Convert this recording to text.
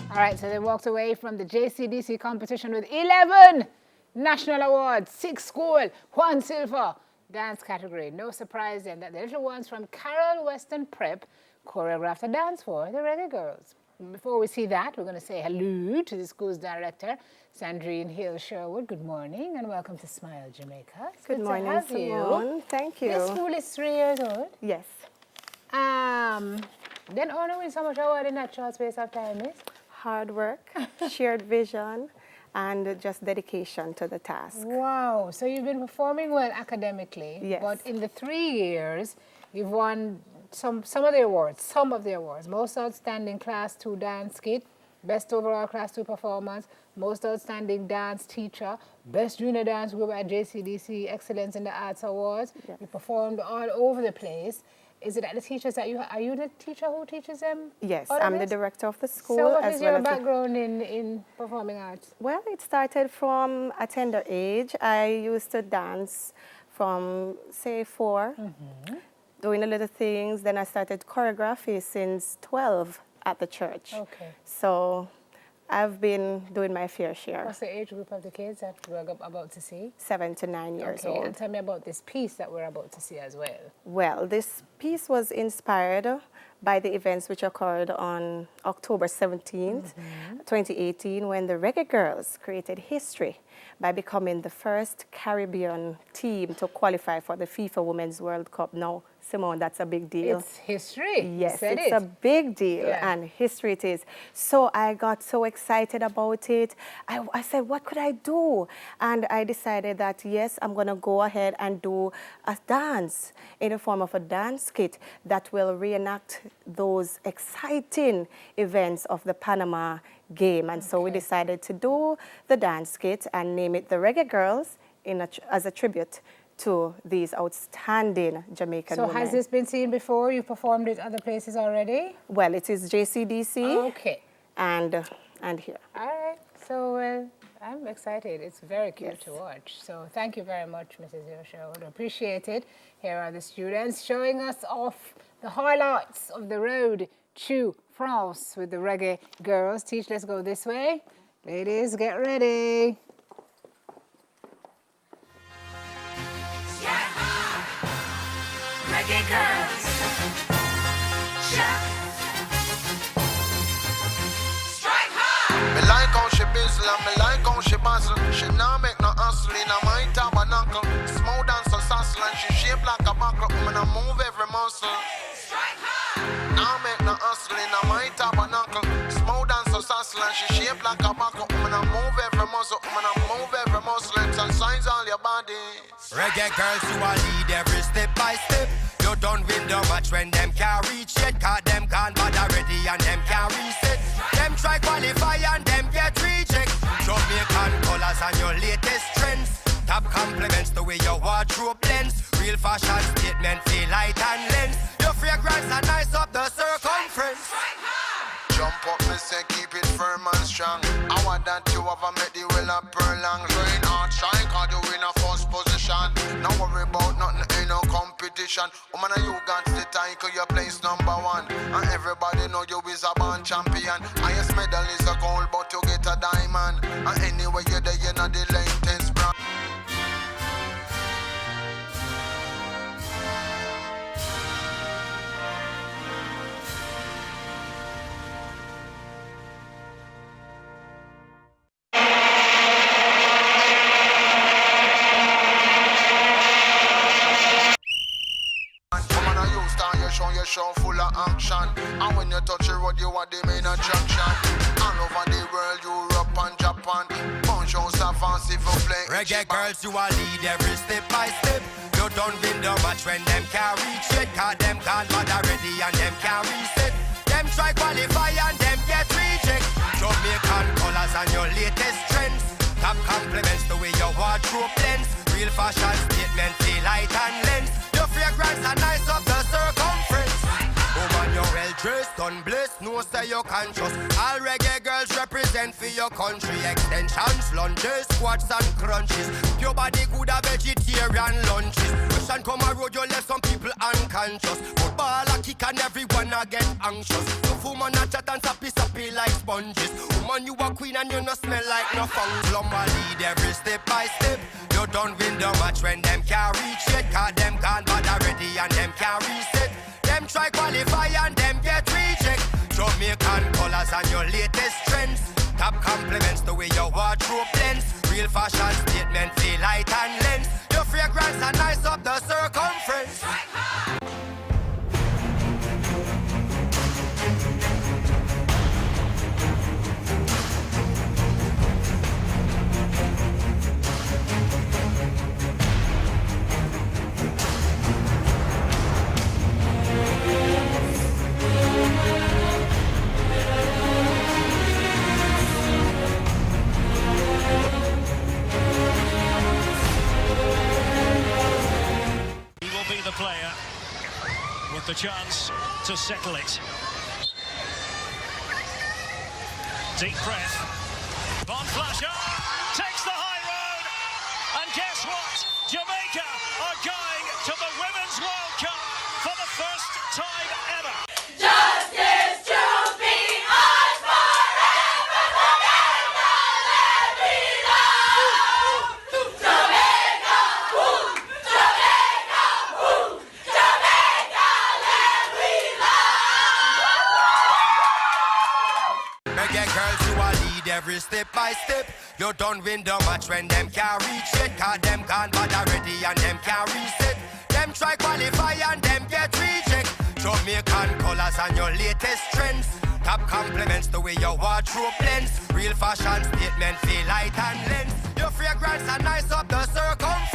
All right, so they walked away from the JCDC competition with 11 national awards, 6 gold, 1 silver. Dance category. No surprise then that the little ones from Carroll Western Prep choreographed a dance for the Reggae Girlz. Before we see that, we're going to say hello to the school's director, Sandrine Hill Sherwood. Good morning and welcome to Smile Jamaica. It's good morning, to have Simone. Thank you. This school is 3 years old. Yes. Then honoring so much award in that short space of time is? Hard work, shared vision, and just dedication to the task. Wow. So you've been performing well academically. Yes. But in the 3 years, you've won some of the awards. Most outstanding Class 2 dance skit, best overall Class 2 performance, most outstanding dance teacher, best junior dance group at JCDC Excellence in the Arts Awards. Yes. You performed all over the place. Is it at the teachers that are you the teacher who teaches them? Yes, I'm the director of the school. So what is your background in performing arts? Well, it started from a tender age. I used to dance from, say, 4, doing the little things. Then I started choreography since 12 at the church. Okay. So I've been doing my fair share. What's the age group of the kids that we're about to see? 7 to 9 years Okay, old. and tell me about this piece that we're about to see as well. Well, this piece was inspired by the events which occurred on October 17th, 2018, when the Reggae Girlz created history by becoming the first Caribbean team to qualify for the FIFA Women's World Cup. Now, Simone, that's a big deal. It's history. Yes, it's a big deal, and history it is. So I got so excited about it. I said, what could I do? And I decided that, yes, I'm going to go ahead and do a dance in the form of a dance kit that will reenact those exciting events of the Panama game. And so we decided to do the dance kit and name it the Reggae Girlz as a tribute to these outstanding Jamaican women. So has this been seen before? You've performed it other places already? Well, it is JCDC. Okay. And here. All right. So I'm excited. It's very cute to watch. So thank you very much, Mrs. Yosha. I would appreciate it. Here are the students showing us off the highlights of the road to France with the Reggae Girlz. Teach, let's go this way. Ladies, get ready. Reggae Girlz. Strike hard. Me like how she bizzle and me like how she bustle. She nah make no hustle in a my tabernacle. Smooth and so sassy and she shape like a buckle. Woman I move every muscle. Strike hard. Nah make no hustle in a my tabernacle. Smooth and so sassy and she shape like a buckle. Woman I move every muscle. Woman I move every muscle. Exercise all your body. Reggae Girlz, you a lead every step by step. You don't win the match when them can't reach it. Cause them can't bother ready and them can't reset. Them try qualify and them get reject. Jamaican colors and your latest trends. Top compliments the way your wardrobe blends. Real fashion statement feel light and lens. Your fragrance are nice up the circumference. Jump up, me say keep it firm and strong. I want that you ever met the well of pearl long. Train hard, shine, cause you in a first position. No worry about nothing, ain't no competition. Woman, you got the title, your place #1. And everybody know you is a born champion. Highest medal is a gold, but you get a diamond. And anyway you're there, you know the latest brand. Your show full of action. And when you touch the road, you are the main attraction. All over the world, Europe and Japan. Bonjour, savant, s'il vous plaît. Reggae Girlz, you a lead every step by step. You don't win the match when them can't reach it. Cause them can't bother ready and them can't reset. Them try qualify and them get reject. Jamaican colors and your latest trends. Top compliments the way your wardrobe blends. Real fashion statement feel light and lens. Your fragrance are nice up the circumference. Woman, you're well dressed, done blessed, no say you're conscious. All Reggae Girlz represent for your country. Extensions, lunges, squats and crunches. Your body good a vegetarian lunches. Question come a road, you left some people unconscious. Football a kick and everyone a get anxious. You woman a chat and sappy like sponges. Woman, you a queen and you no smell like no funk. Lumber lead every step by step. You don't win the match when them can't reach it. Cause them gone bad already and them can't reset. Them try qualify and them get reject. Jamaican colors and your latest trends. Top compliments the way your wardrobe blends. Real fashion statement, feel light and lens. Your fragrance are nice up the circumference. The player with the chance to settle it. Deep breath. Von Flasher takes the high road. And guess what? Jamaica are going to the Women's World Cup for the first time ever. Justice to be ours forever, Jamaica, let me love. Jamaica, woo, Jamaica, woo, Jamaica, let me love. Reggae girls, you a lead every step by step. You don't win the match when them can't reach it. Cause them gone bad already and them can't reset. Them try qualify and them get reject. Jamaican colors and your latest trends. Top compliments the way your wardrobe blends. Real fashion statement, feel light and lens. Your fragrance are nice up the circumference.